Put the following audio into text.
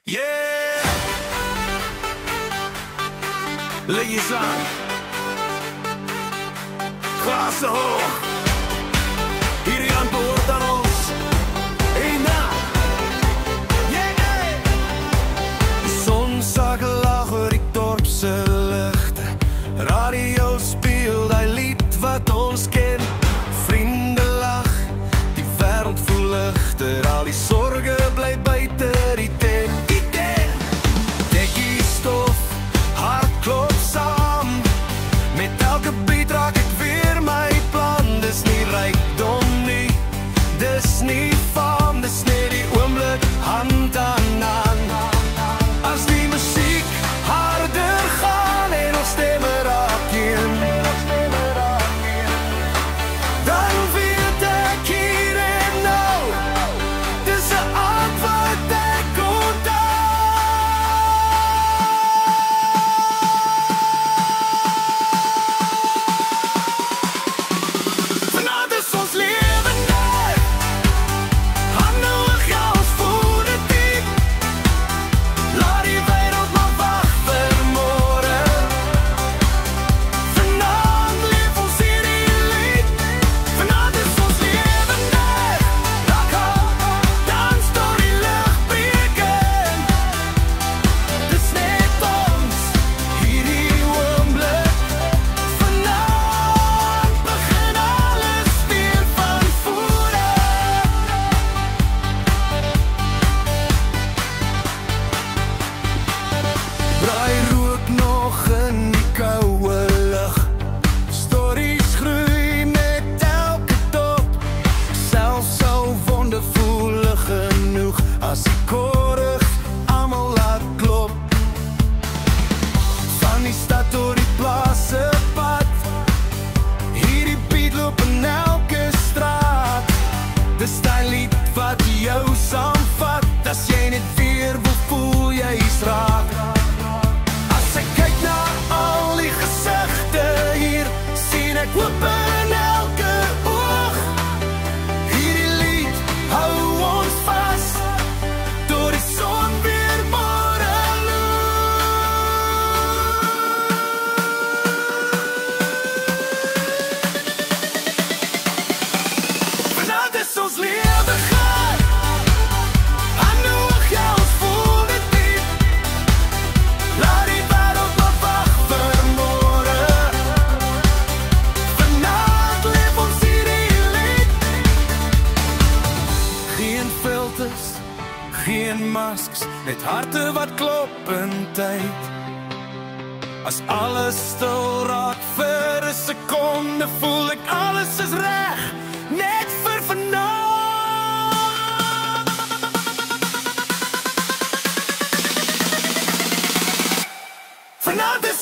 Yeah! Liedjes aan. Glazen hoog. Hierdie antwoord aan ons. Eén na. Yeah! Die son sak lag oor die dorpse ligte. Radio speel die lied wat ons ken. Vriende lag, die wêreld voel ligter. Al die sorge bly buite die tent. Dis nie van, dis net die oomblik hand aan hand. As die musiek harder gaan en ons stemme raak een, dan weet ek hier en nou, dis 'n antwoord ek onthou. Vanaand is ons lewe net. As die korig almal laat klop. Van die stad door die plase pad. Hierdie beat loop in elke straat. Dis die lied wat jou saamvat. As jy net weer wil voel jy is raak. As ek kyk na al die gesigte hier, sien ek hoop in elke oog. Hierdie lied hou ons vas. Ons lewe gaan, aan nog jou ons voel dit diep. Laat die wêreld maar wag vir môre. Vanaand leef ons hierdie lied. Geen filters, geen masks, net harte wat klop in tyd. As alles stil raak vir 'n sekonde, voel ek alles is reg, net vir vanaand. Vanaand is